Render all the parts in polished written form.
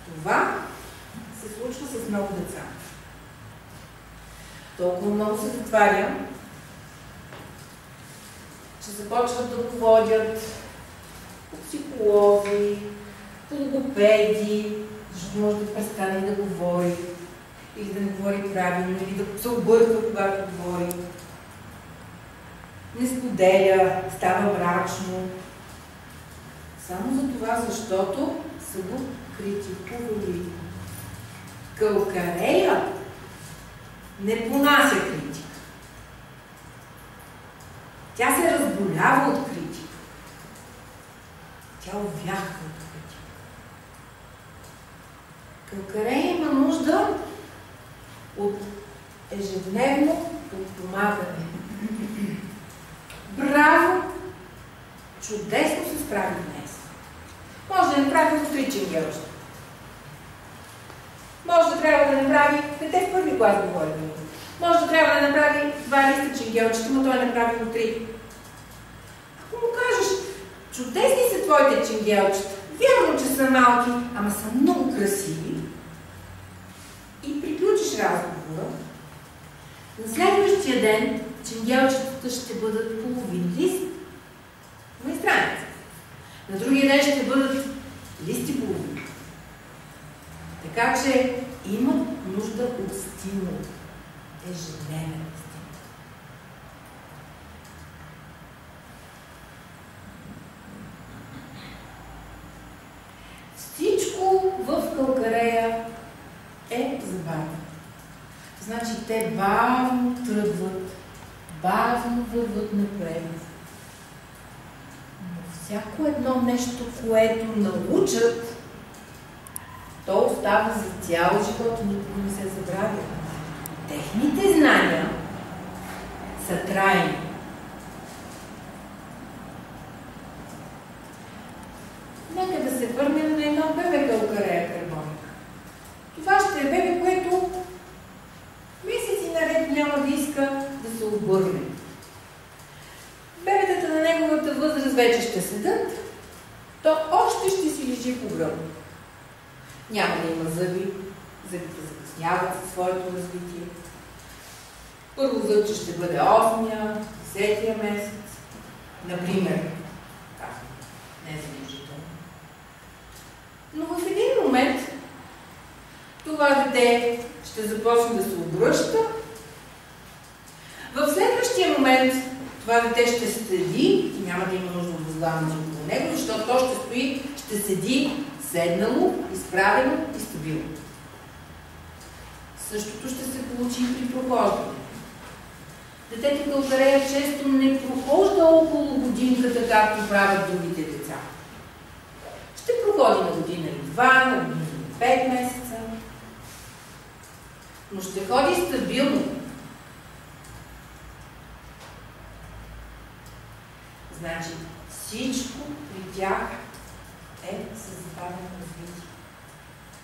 Това се случва с много деца. Толкова много се затваря, че започват да го водят по психолози, по логопеди, защото може да престане да говори, или да не говори правилно, или да се обърква, когато говори. Не споделя, става мрачно. Само за това, защото са го критикували. Кълкарея не понася критика. Тя се разболява от критика. Тя увяхва от критика. Кълкарея има нужда от ежедневно подпомагане. Браво! Чудесно се справи днес. Може да направи по 3 ченгелчета. Може да трябва да направи, дете в първи клас говорим. Може да трябва да направи 2 листа ченгелчета, но той направи по 3. Ако му кажеш, чудесни са твоите ченгелчета, вярно, че са малки, ама са много красиви, и приключиш разговора, на следващия ден ченгелчетата ще бъдат половин лист на страница. На другия ден ще бъдат лист и половина. Така че имат нужда от стимул. Ежедневен стимул. Всичко в кълкарея е забавно. Значи те бавно тръгват, бавно върват напред. Но всяко едно нещо, което научат, то остава за цял живот и никога не се забравя. Техните знания са трайни. Нека да се върнем на едно бебе кълкарея карбоника. Това ще е бебе, което месеци наред няма да иска да се обърне. Бебетата на неговата възраст вече ще седат, то още ще си лежи по гръб. Няма да има зъби, зъбите закъсняват със своето развитие. Първо зъбче ще бъде 8-я, 10-я месец, например. Не задължително. Но в един момент това дете ще започне да се обръща. В следващия момент това дете ще седи и няма да има нужда от възглавници около него, защото то ще стои, ще седи седнало, изправено и стабилно. Същото ще се получи и при прохождане. Детето кълкарея често не прохожда около годинката, както правят другите деца. Ще проходи на година или 2, на година или 5 месеца. Но ще ходи стабилно. Значи всичко при тях е със забавено развитие.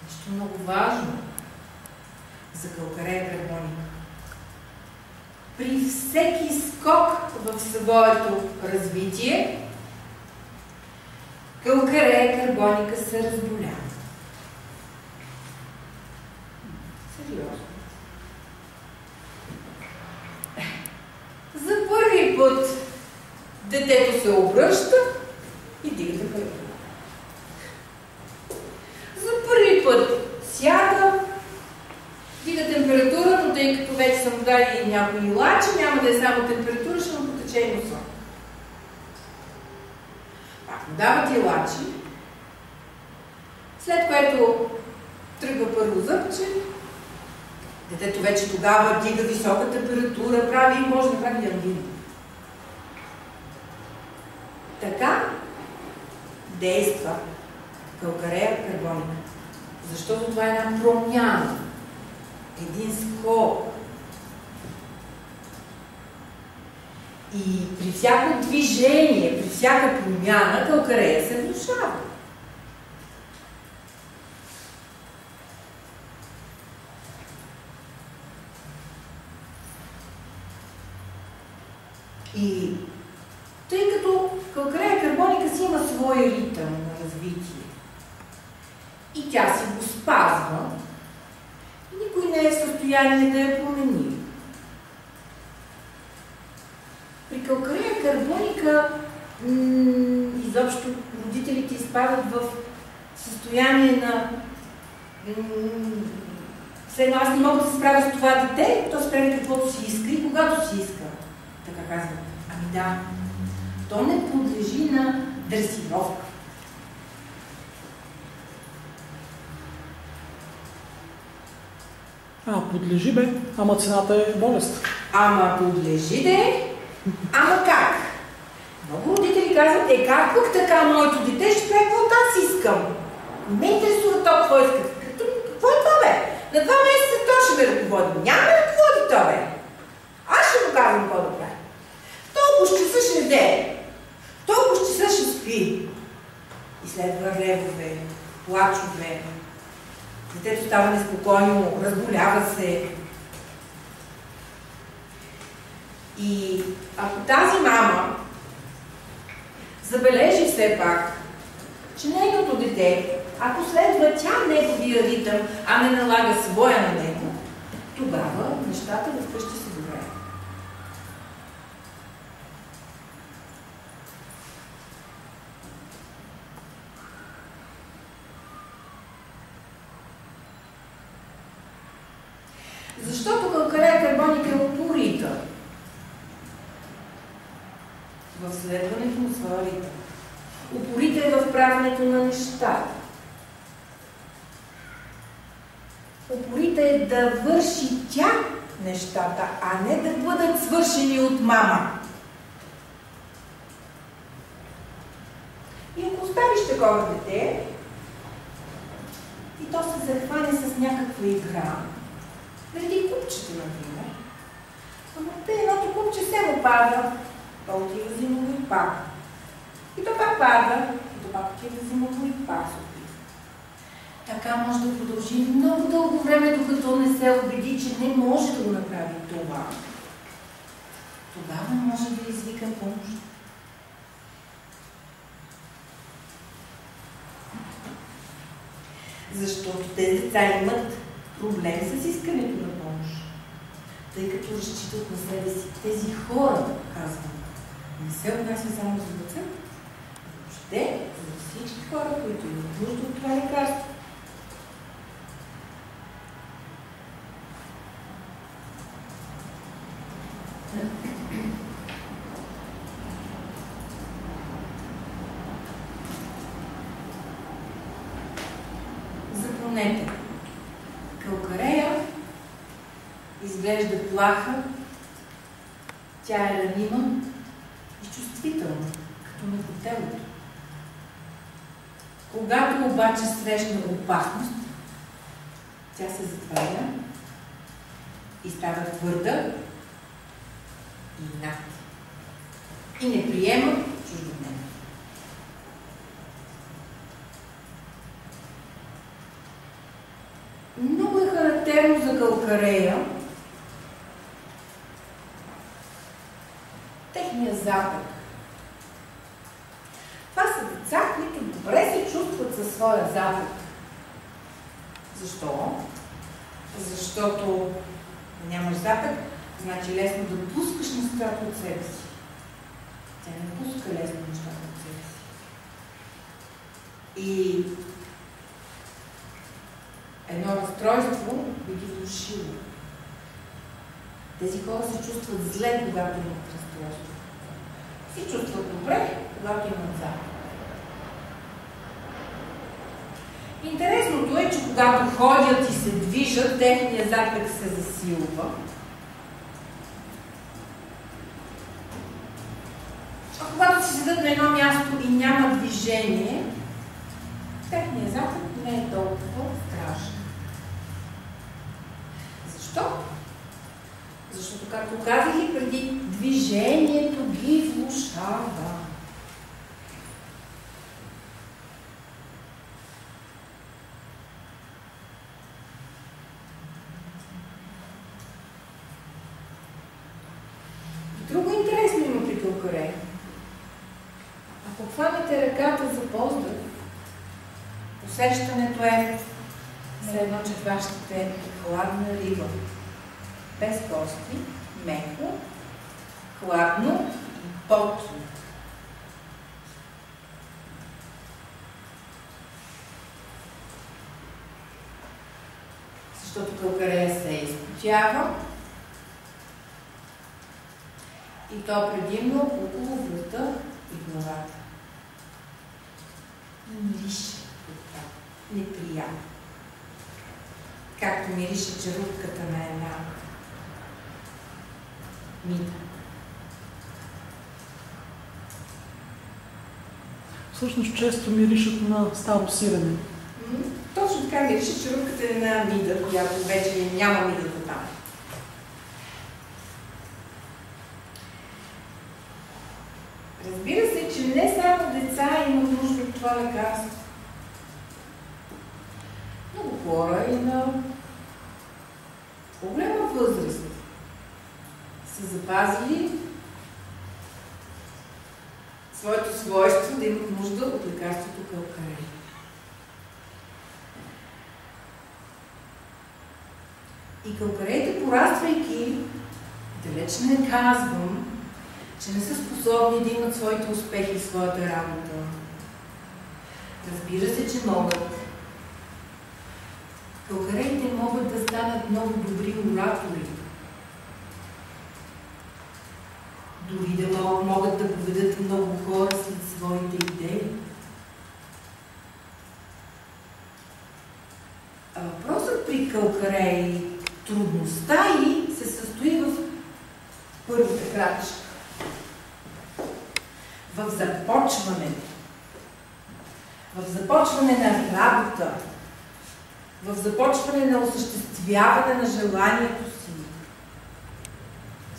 Нещо много важно за кълкарея карбоника. При всеки скок в своето развитие, кълкарея карбоника се разболява. Сериозно. За първи път детето се обръща и дига температура. За първи път сяда, дига температура, но тъй като вече са му дали някои лачи, няма да е само температура, ще му потече и носа. Пак му дава ти лачи, след което тръгва първо зъбче, детето вече тогава дига висока температура, прави и може да прави ангина. Така действа кълкарея карбоника. Защото това е една промяна. Един скок. И при всяко движение, при всяка промяна, кълкарея се влошава. И тъй като кълкарея карбоника си има своя ритъм на развитие и тя си го спазва и никой не е в състояние да я промени. При калкарея карбоника изобщо родителите изпадат в състояние на все едно аз не мога да се справя с това дете, то се прави каквото си иска и когато си иска. Така казват. Ами да, то не подлежи на дресировка. Подлежи бе, ама цената е болест. Ама подлежи де, ама как? Много родители казват, как пък така моето дете ще прави каквото аз искам. Не ме интересува то какво иска. Какво е това бе? На 2 месеца то ще ме ръководи. Няма да ръководи то бе. Аз ще му казвам какво да прави. Толкова ще часа ще яде. Толкова ще часа ще спи. И следва ревове, плачове. Детето става неспокойно, разболява се. И ако тази мама забележи все пак, че нейното дете, ако следва тя неговия ритъм, а не налага своя на него, тогава нещата вкъщи са добре. Защото калкарея карбоник е упорита в следването на своя ритъм. Упорита е в правенето на нещата. Упорита е да върши тя нещата, а не да бъдат свършени от мама. И ако оставиш такова дете, и то се захване с някаква игра, заради купчето, например, ама те едното купче се му пада, то отива зимово и пак. И то пак пада, и то пак отива зимово и пак се опитва. Така може да продължи много дълго време, докато не се убеди, че не може да го направи това. Тогава може да извика помощ. Защото тези деца имат проблем с искането на помощ. Тъй като разчитат на себе си. Тези хора, казвам, не се отнася само за деца, въобще за всички хора, които имат нужда от това лекарство. Запомнете, калкарея изглежда плаха, тя е ранима и чувствителна, като на телото. Когато обаче срещна опасност, тя се затваря и става твърда и инат. И не приема чуждодневно. Много е характерно за калкарея техния запах. Това са деца, които добре се чувстват със своя запах. Защо? Защото нямаш запах, значи лесно да пускаш нещата от себе си. Тя не пуска лесно нещата от себе си. И едно разстройство би ги влошило. Тези хора се чувстват зле, когато имат разстройство. Се чувстват добре, когато имат запах. Интересното е, че когато ходят и се движат, техният запах се засилва. А когато си седат на едно място и няма движение, техният запах не е толкова страшен. Защо? Защото, както казах и преди, движението ги влошава. Друго интересно има при калкарея. Ако хванете ръката за поздър, усещането е Все едно, че хващате хладна риба. Без кости, меко, хладно и потно. Защото кълкарея се изпотява и то предимно около врата и главата. Мирише неприятно. Както мирише черупката на една мида. Всъщност често миришат на старо сирене. Точно така мирише черупката на една мида, която вече няма мидата там. Разбира се, че не само деца имат нужда от това лекарство. Много хора и на по-голяма възраст са запазили своето свойство да имат нужда от лекарството кълкарей. И кълкареите, пораствайки, далеч не казвам, че не са способни да имат своите успехи в своята работа. Разбира се, че могат. Кълкареите могат да станат много добри оратори. Дори да могат да поведат много хора след своите идеи. А въпросът при кълкареи, трудността й се състои в първата крачка. В започването. В започване на работа. В започване на осъществяване на желанието си.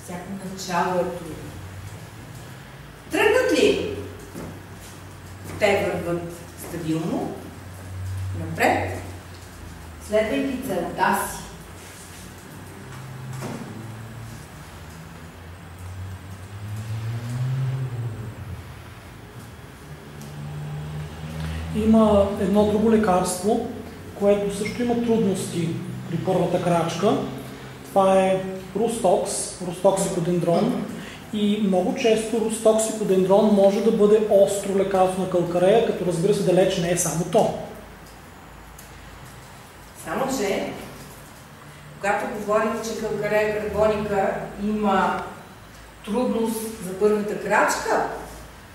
Всяко начало е трудно. Тръгнат ли? Те върват стабилно, напред, следвайки целта си. Има едно друго лекарство, което също има трудности при първата крачка. Това е рустоксикодендрон. И много често рустоксикодендрон може да бъде остро лекарство на кълкарея, като разбира се далеч не е само то. Само че, когато говорим, че кълкарея кръгоника има трудност за първата крачка,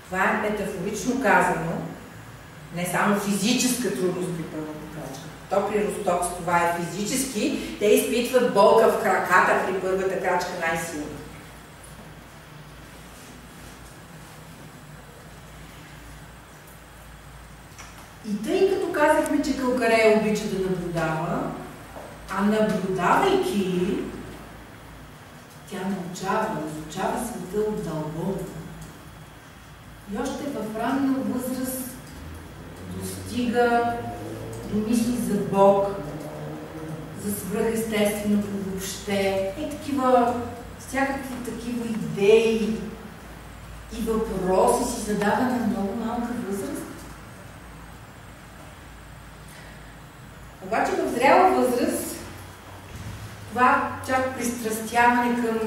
това е метафорично казано, не само физическа трудност при първата крачка. То при рустокс това е физически, те изпитват болка в краката при първата крачка най-силно. И тъй като казахме, че кълкарея обича да наблюдава, а наблюдавайки, тя научава, изучава света отдълбоко. И още в ранна възраст достига до мисли за Бог, за свръхестественото въобще, и такива, всякакви такива идеи и въпроси си задава на много малка възраст. Обаче в зряла възраст това чак пристрастяване към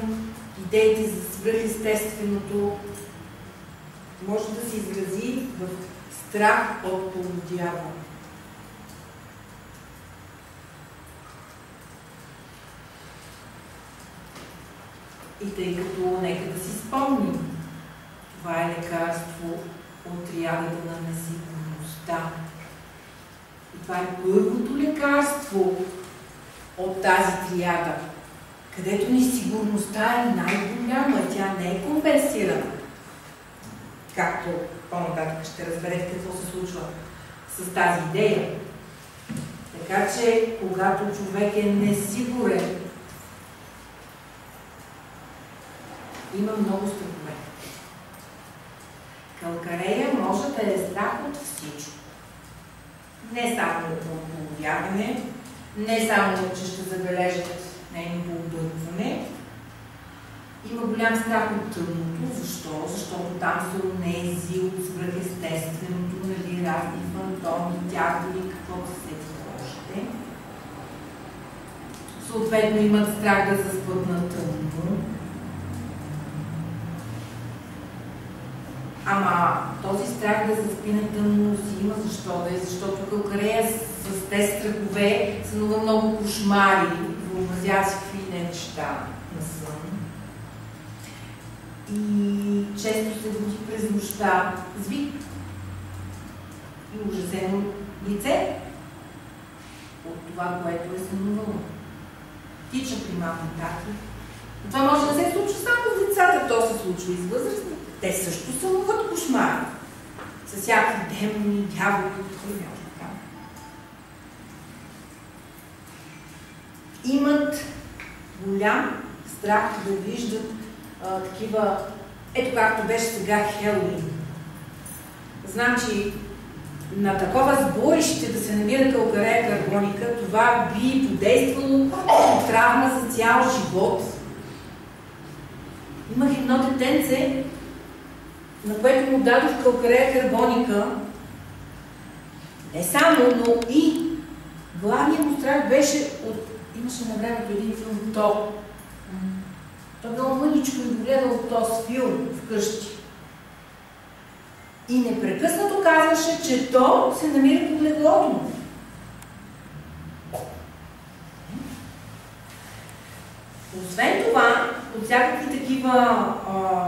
идеите за свръхестественото може да се изрази в страх от полудяване. И тъй като нека да си спомним, това е лекарство от триадата на несигурността. И това е първото лекарство от тази триада, където несигурността е най-голяма, тя не е компенсирана. Както по-нататък ще разберете какво се случва с тази идея. Така че, когато човек е несигурен, има много страхове. Кълкарея може да е страх от всичко. Не само от полудяване, не само, че ще забележат нейното объркване. Има голям страх от тъмното. Защо? Защото там са онези от свръхестественото, нали, разни фантоми, дяволи, каквото се сетите още. съответно имат страх да заспят на тъмно. Ама този страх да заспи на тъмно си има защо да е, защото кълкарея с тези страхове сънува много кошмари, въобразява си какви неща на сън. И често се буди през нощта с вик и ужасено лице от това, което е сънувало. Тича при мамни тати. Но това може да се случва само с децата, то се случва и с възрастните. Те също сънуват кошмари. С всякакви демони, дяволи, и така. Имат голям страх да виждат такива, ето както беше сега Хелоуин. Значи, на такова сборище да се намира кълкарея карбоника, това би подействало травма за цял живот. Имах едно детенце, на което му дадох кълкарея карбоника. Не само, но и главният му страх беше от... Имаше на времето един филм То. Той много мъничко и гледал този филм вкъщи. И непрекъснато казваше, че то се намира под леглото му. Освен това, от всякакви такива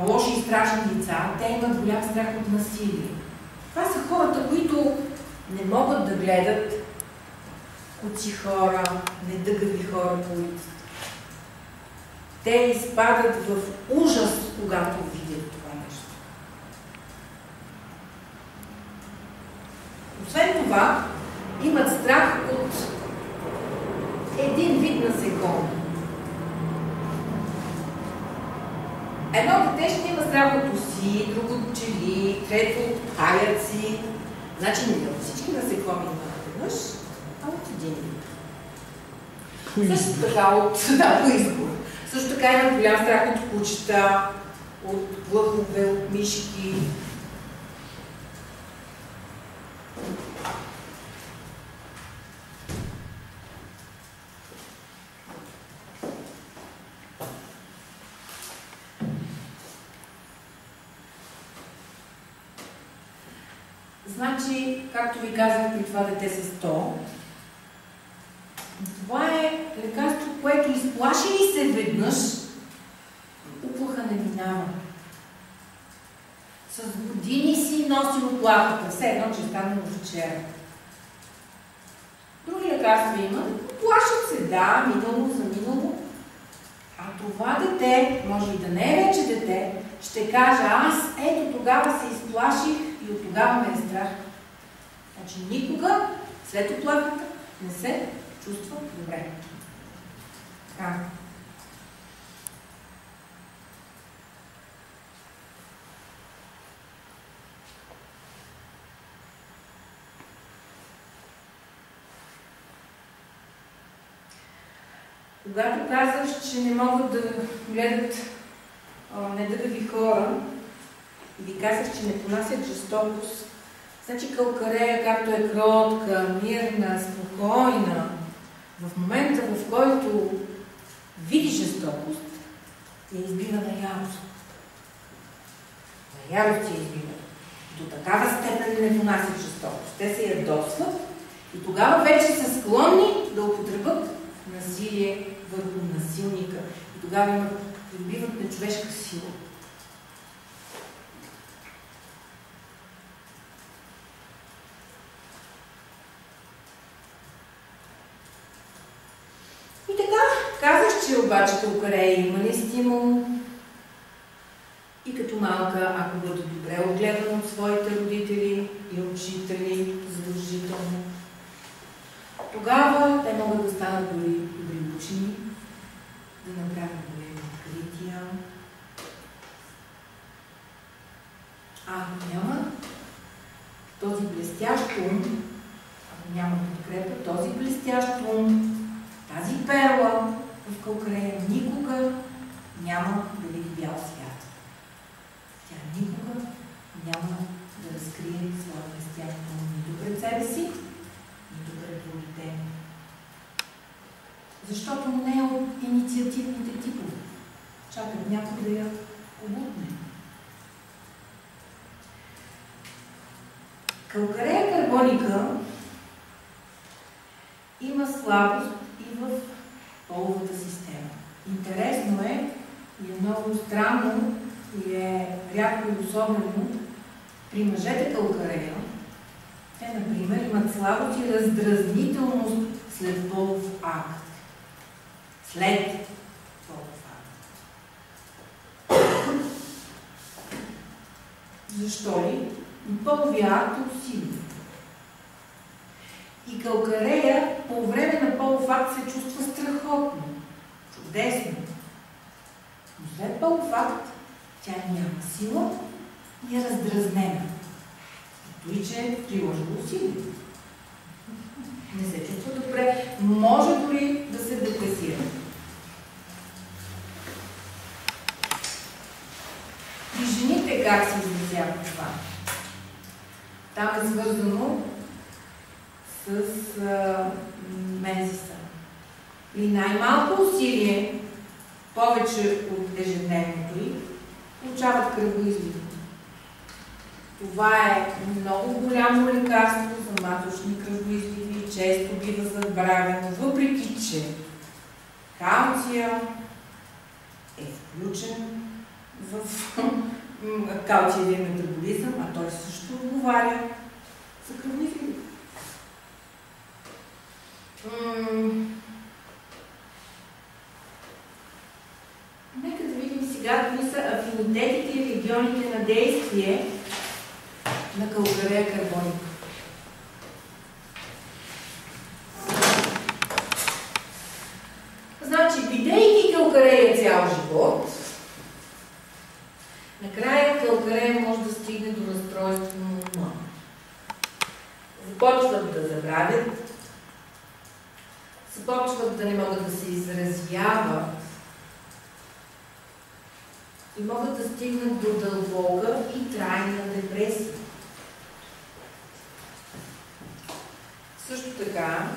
лоши и страшни лица, те имат голям страх от насилие. Това са хората, които не могат да гледат куци хора, недъгави хора по улицата. Те изпадат в ужас, когато видят това нещо. Освен това, имат страх от един вид насекоми. Едно дете ще има страх от оси, друго от пчели, трето от паяци. Значи не от всички насекоми имат веднъж, а от един вид. Също така по избор. Също така имат голям страх от кучета, от плъхове, от мишки. Значи, както ви казах при това дете с 100, това е лекарство, което изплаши ли се веднъж, уплаха не минава. С години си носи уплахата, все едно, че е станало вчера. Други лекарства има, плашат се, да, минало за минало. А това дете, може и да не е вече дете, ще каже, аз ето тогава се изплаших и от тогава ме е страх. Значи никога след оплахата не се чувства добре. Така. Когато казваш, че не могат да гледат недъгави хора и ви казах, че не понасят жестокост, значи кълкарея, както е кротка, мирна, спокойна, в момента, в който види жестокост, я избива на ярост. На ярост я избива. До такава степен не понасят жестокост. Те се ядосват и тогава вече са склонни да употребят насилие върху насилника. И тогава придобиват нечовешка сила. И така, казах, че обаче кълкарея има ли стимул? И като малка, ако бъде добре отгледана от своите родители и учители, задължително, тогава те могат да станат дори добри учени, да направят големи открития. А ако няма този блестящ ум, ако няма подкрепа, този блестящ ум, тази перла в кълкарея никога няма да види бял свят. Тя никога няма да разкрие своя блестящ ум нито пред себе си, нито пред другите. Защото му не е вегетативните типове. Чакат някой да я обутне. Калкарея карбоника има слабост и в половата система. Интересно е и е много странно и е рядко и особено при мъжете калкарея. Те, например, имат слабост и раздразнителност след полов акт. След полов акт. Защо ли? Половия акт е усилие. И калкарея по време на полов акт се чувства страхотно, чудесно. Но след полов акт тя няма сила и е раздразнена. Той, че приложи усилие. Не се чувства добре. Може дори да се депресира. При жените как се изразява това? Там е свързано с мензиса. При най-малко усилие, повече от ежедневното й, получават кръвоизливи. Това е много голямо лекарство за маточни кръвоизливи, често бива забравено, въпреки че калция е включен в калциевия метаболизъм, а той също отговаря за кръвоизливи. Нека да видим сега кои са афинитетите и регионите на действие на калкарея карбоника. Значи, бидейки калкарея цял живот, накрая калкарея може да стигне до разстройство на ума. Започват да забравят, започват да не могат да се изразяват и могат да стигнат до дълбока и трайна депресия. Също така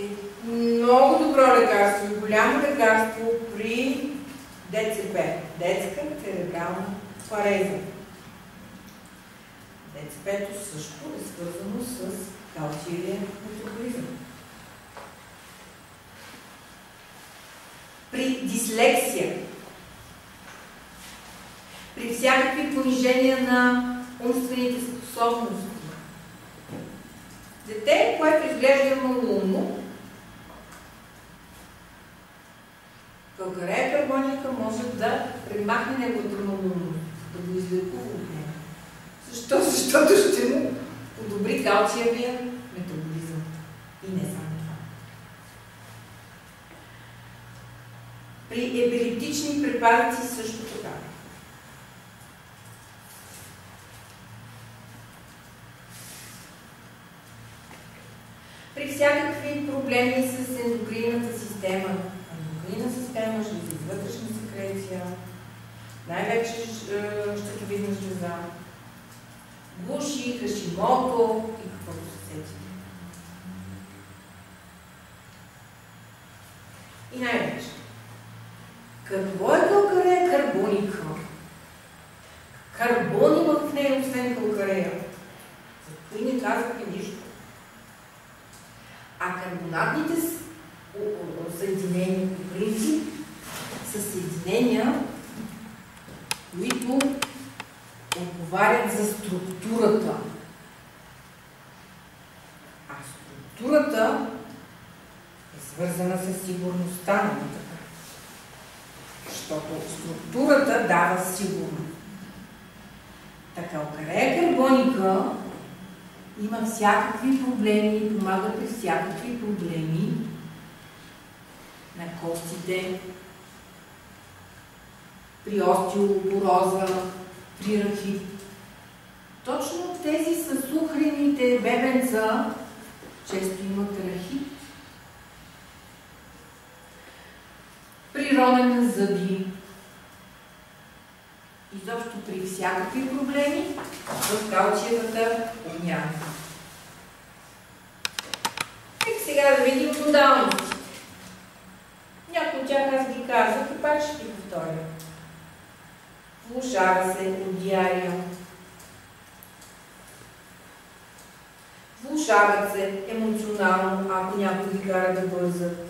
е много добро лекарство и голямо лекарство при ДЦП, детска церебрална пареза. ДЦП-то също е свързано с калциевия метаболизъм. При дислексия, при всякакви понижения на умствените способности. Дете, което изглежда малумно, калкарея карбоника може да премахне неговата малумност, да го излекува от него. Защо? Защото ще му подобри калциевия метаболизъм. И не само това. При епилептични припадъци също така. При всякакви проблеми с ендокринната система, вътрешна секреция, най-вече щитовидна жлеза, гуши, хашимото и каквото се сети. И най-вече, какво е калкарея карбоника? Карбон има в нея, освен калкарея. Зато и не казваме нищо. А карбонатните съединения по принцип са съединения, които отговарят за структурата. А структурата е свързана с сигурността на така. Защото структурата дава сигурност. Така, калкарея карбоника има всякакви проблеми, помага при всякакви проблеми на костите, при остеопороза, при рахит. Точно тези съсухрените бебенца често имат рахит. При ронене на зъби, изобщо при всякакви проблеми в калциевата обмяна. Нека сега да видим модалностите. Някои от тях аз ги казах и пак ще ги повторя. Влошава се от диария. Влошават се емоционално, ако някой ги кара да бързат.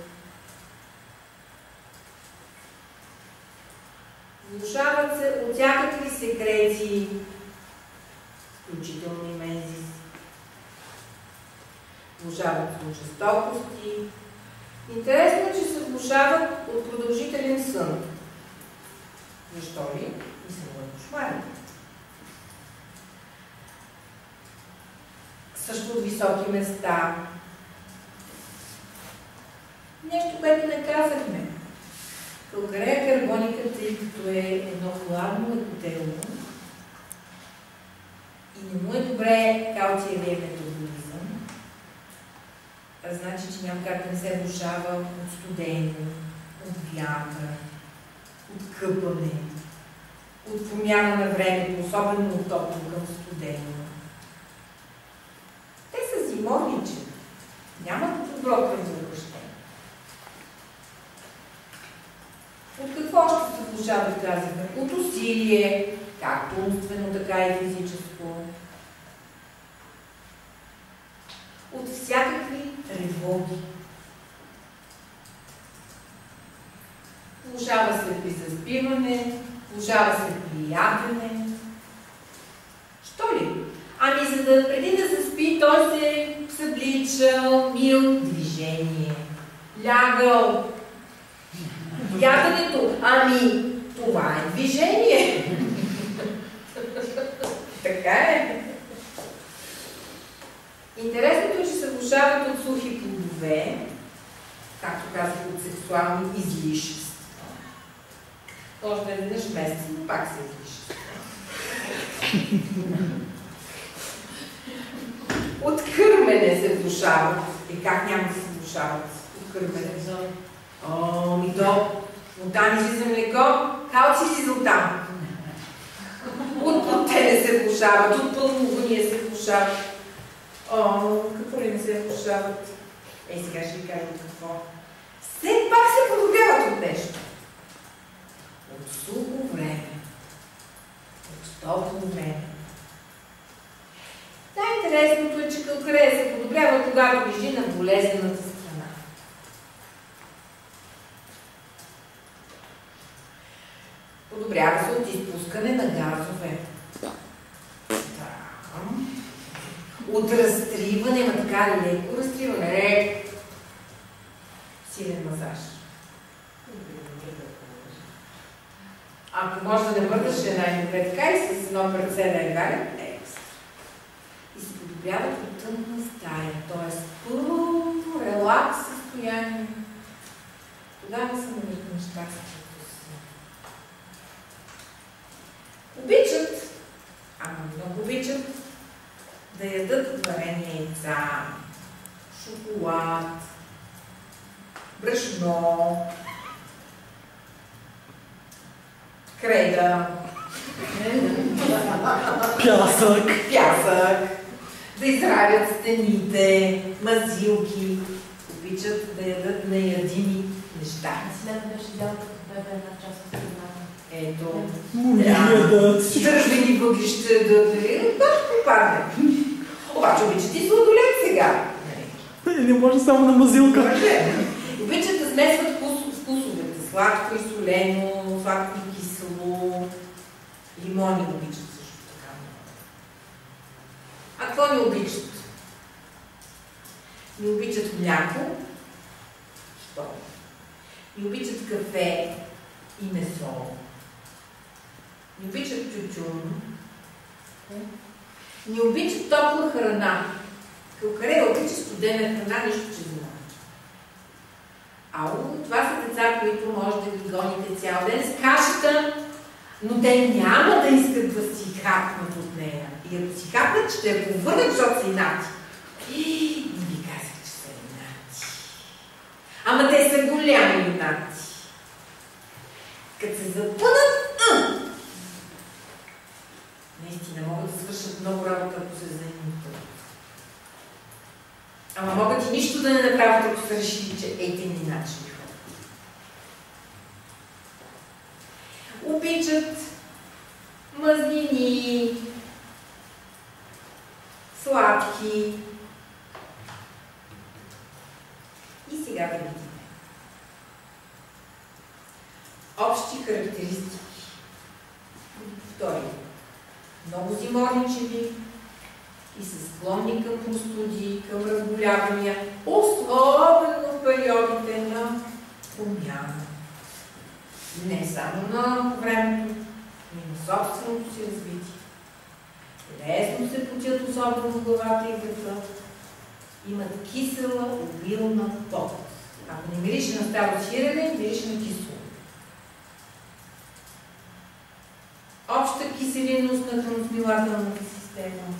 Влошават се от всякакви секреции, включително и мензис. Влошават се от жестокости. Интересно е, че се влошават от продължителен сън. Защо ли? И сън на кошмари. Също от високи места. Нещо, което не казахме. Калкарея карбоника, тъй като е едно хладно лекотело и не му е добре калциевия метаболизъм, значи, че няма как да не се влошава от студено, от вятър, от къпане, от промяна на времето, особено от топло към студено. Те са зимовничи. Нямат добро кръвообращение. От какво ще се влошават, казахме? От усилие, както умствено, така и физическо. От всякакви тревоги. Влошава се при заспиване, влошава се при ядене. Що ли? Ами, за да преди да заспи, той се събличал, мил, движение, лягал. Яденето, ами, това е движение. Така е. Интересното е, че се влошават от сухи плодове, както казах, от сексуални излишества. Може да е веднъж месец, но пак се излишества. От кърмене се влошават. И как няма да се влошават от кърмене? Ми до. Оттам излиза млеко, калци излиза оттам. От плотене се влошават, от пълногония се влошават. Какво ли не се влошават? Сега ще ви кажа какво. Все пак се подобряват от нещо. От сухо време. От топло време. Най-интересното е, че калкарея се подобрява, когато лежи на болезнената страна. Подобрява се от изпускане на газове. От разтриване, така леко разтриване. Силен масаж. Ако може да не върнеш най-добре така и с едно перце на егарен, и се подобряват от тъмна стая, т.е. пълно релакс състояние. Тогава са намират неща с обичат, много обичат да ядат варени яйца, шоколад, брашно, креда, пясък, да изравят стените, мазилки, обичат да ядат неядими неща. След беше делка, бебе една част от страната. Ето, Държбени въглища да попадне. Обаче обичат и сладолет сега. Не може само на мазилка. Обичат да смесват вкусовете. Сладко и солено, сладко и кисело. Лимони обичат също така. А какво не обичат? Не обичат мляко. Що? Не обичат кафе и месо. Не обичат тютюн. Не обичат топла храна. Калкарея обича студена храна, нищо че знае. Това са деца, които може да ги гоните цял ден с кашата, но те няма да искат да си хапнат от нея. И ако си хапнат, ще я повърнат, защото са инати. И не ви казах, че са инати. Ама те са голями инати. Като се запънат, наистина могат да свършат много работа, ако се занимават. Ама могат и нищо да не направят, ако са решили, че ейте ни начини хора. обичат мазнини, сладки. И сега да видим. Общи характеристики. Втори. Много зиморничеви и са склонни към простуди, към разболявания, особено в периодите на промяна. Не само на времето, но и на собственото си развитие. Лесно се потят, особено в главата и гърба. Имат кисела, обилна пот. Ако не мирише на старо сирене, мирише на кисело. Обща киселинност на храносмилателната система.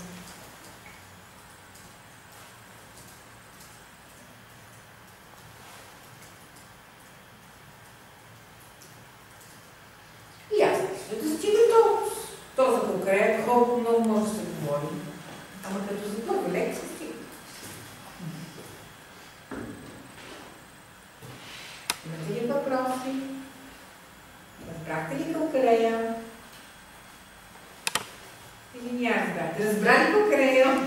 И аз да стига то за калкарея, колко много може да се говори. Ама като за първа лекция стига. Имате ли въпроси? Разбрахте ли калкарея? Или няма разбрахте? Разбрали калкарея?